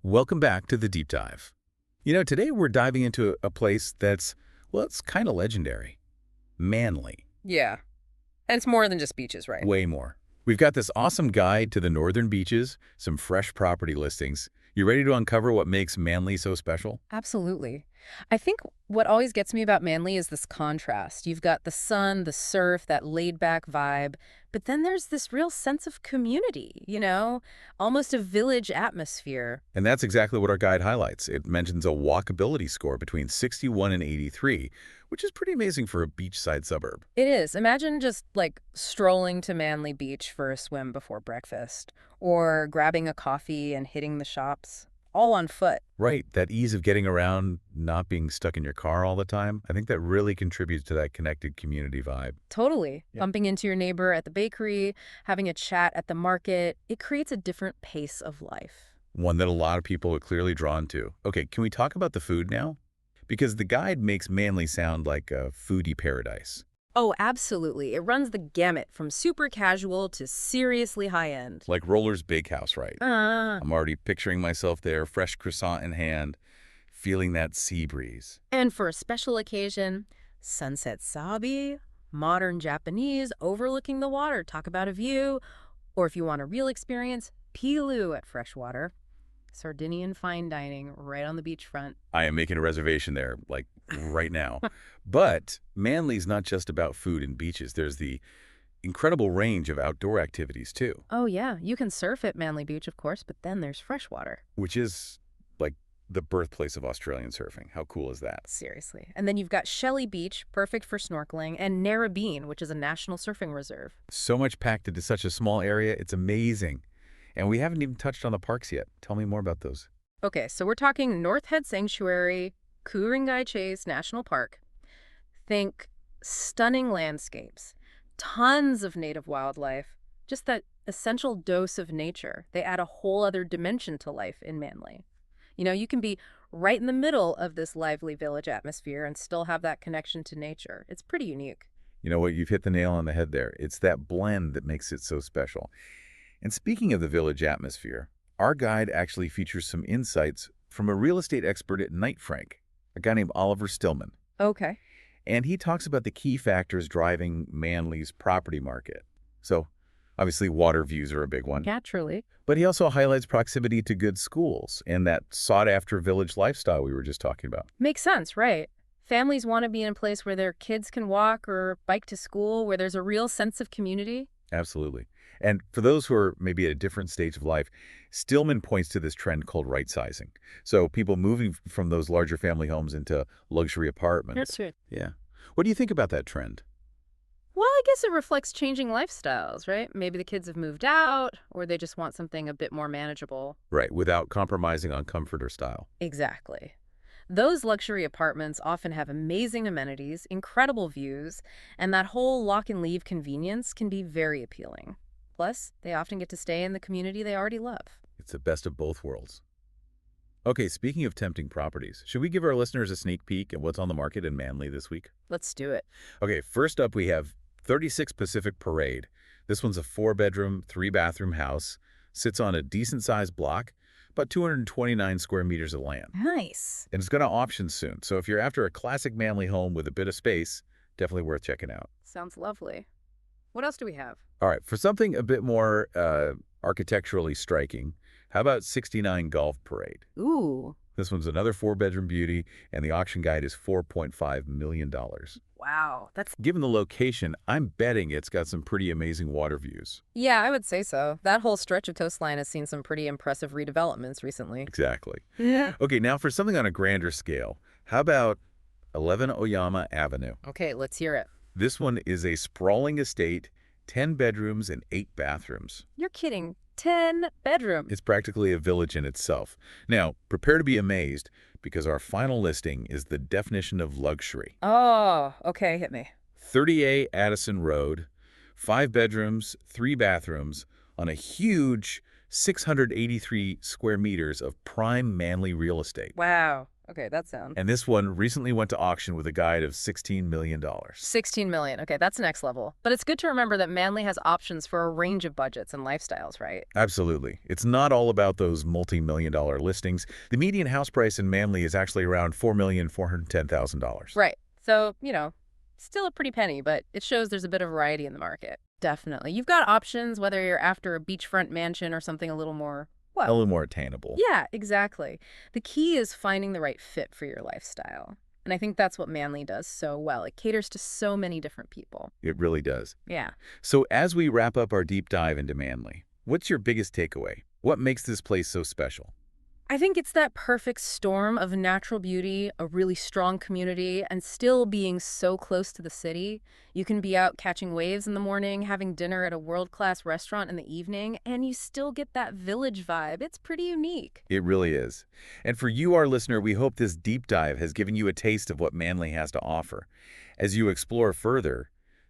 Welcome back to the Deep Dive. Today we're diving into a place that's, well, it's kind of legendary. Manly. Yeah. And it's more than just beaches, right? Way more. We've got this awesome guide to the northern beaches, some fresh property listings. You ready to uncover what makes Manly so special? Absolutely. I think what always gets me about Manly is this contrast. You've got the sun, the surf, that laid-back vibe, but then there's this real sense of community, almost a village atmosphere. And that's exactly what our guide highlights. It mentions a walkability score between 61 and 83, which is pretty amazing for a beachside suburb. It is. Imagine just, like, strolling to Manly Beach for a swim before breakfast, or grabbing a coffee and hitting the shops, all on foot. Right, that ease of getting around, not being stuck in your car all the time, I think that really contributes to that connected community vibe. Totally. Yeah. Bumping into your neighbor at the bakery, having a chat at the market, it creates a different pace of life. One that a lot of people are clearly drawn to. Okay, can we talk about the food now? Because the guide makes Manly sound like a foodie paradise. Oh, absolutely. It runs the gamut from super casual to seriously high-end. Like Roller's Bakehouse, right? Uh, I'm already picturing myself there, fresh croissant in hand, feeling that sea breeze. and for a special occasion, Sunset Sabi, modern Japanese, overlooking the water, talk about a view. Or if you want a real experience, Pilu at Freshwater. Sardinian fine dining right on the beachfront. I am making a reservation there, like right now. But Manly's not just about food and beaches. There's the incredible range of outdoor activities, too, Oh, yeah, you can surf at Manly Beach, of course, but then there's freshwater. which is like the birthplace of Australian surfing. How cool is that? Seriously. And then you've got Shelley Beach, perfect for snorkeling, and Narrabeen, which is a national surfing reserve. So much packed into such a small area. It's amazing. And we haven't even touched on the parks yet. Tell me more about those. Okay, so we're talking North Head Sanctuary, Ku-ring-gai Chase National Park. Think stunning landscapes, tons of native wildlife, just that essential dose of nature. They add a whole other dimension to life in Manly. You can be right in the middle of this lively village atmosphere and still have that connection to nature. It's pretty unique. You know what? You've hit the nail on the head there. It's that blend that makes it so special. And speaking of the village atmosphere, our guide actually features some insights from a real estate expert at Knight Frank, a guy named Oliver Stillman. Okay. And he talks about the key factors driving Manly's property market. So, obviously, water views are a big one. Naturally. But he also highlights proximity to good schools and that sought-after village lifestyle we were just talking about. Makes sense, right? Families want to be in a place where their kids can walk or bike to school, where there's a real sense of community. Absolutely. And for those who are maybe at a different stage of life, Stillman points to this trend called right-sizing. So people moving from those larger family homes into luxury apartments. Right. Yeah. What do you think about that trend? Well, I guess it reflects changing lifestyles, right? Maybe the kids have moved out, or they just want something a bit more manageable. Right, without compromising on comfort or style. Exactly. Those luxury apartments often have amazing amenities, incredible views, and that whole lock-and-leave convenience can be very appealing. Plus, they often get to stay in the community they already love. It's the best of both worlds. Okay, speaking of tempting properties, should we give our listeners a sneak peek at what's on the market in Manly this week? Let's do it. Okay, first up we have 36 Pacific Parade. This one's a 4-bedroom, 3-bathroom house. Sits on a decent-sized block, about 229 square meters of land. Nice. And it's going to auction soon. So if you're after a classic Manly home with a bit of space, definitely worth checking out. Sounds lovely. What else do we have? All right, for something a bit more architecturally striking, how about 69 Golf Parade? Ooh. This one's another 4-bedroom beauty, and the auction guide is $4.5 million. Wow. Given the location, I'm betting it's got some pretty amazing water views. Yeah, I would say so. That whole stretch of coastline has seen some pretty impressive redevelopments recently. Exactly. Yeah. Okay, now for something on a grander scale, how about 11 Oyama Avenue? Okay, let's hear it. This one is a sprawling estate, 10 bedrooms and 8 bathrooms. You're kidding. 10 bedrooms. It's practically a village in itself. Now, prepare to be amazed because our final listing is the definition of luxury. Oh, okay, hit me. 30A Addison Road, 5 bedrooms, 3 bathrooms on a huge 683 square meters of prime Manly real estate. Wow. Okay, that sounds. And this one recently went to auction with a guide of $16 million. 16 million. Okay, that's next level. But it's good to remember that Manly has options for a range of budgets and lifestyles, right? Absolutely. It's not all about those multi-million-dollar listings. The median house price in Manly is actually around $4,410,000. Right. So, still a pretty penny, but it shows there's a bit of variety in the market. Definitely. You've got options, whether you're after a beachfront mansion or something a little more, A little more attainable. yeah, exactly. The key is finding the right fit for your lifestyle. And I think that's what Manly does so well. It caters to so many different people. It really does. Yeah. So as we wrap up our deep dive into Manly, what's your biggest takeaway? What makes this place so special? I think it's that perfect storm of natural beauty, a really strong community, and still being so close to the city. You can be out catching waves in the morning, having dinner at a world-class restaurant in the evening, and you still get that village vibe. It's pretty unique. It really is. And for you, our listener, we hope this deep dive has given you a taste of what Manly has to offer. As you explore further,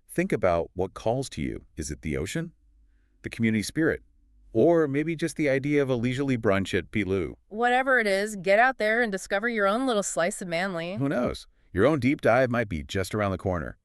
think about what calls to you. Is it the ocean? The community spirit? Or maybe just the idea of a leisurely brunch at Pilu? Whatever it is, get out there and discover your own little slice of Manly. Who knows? Your own deep dive might be just around the corner.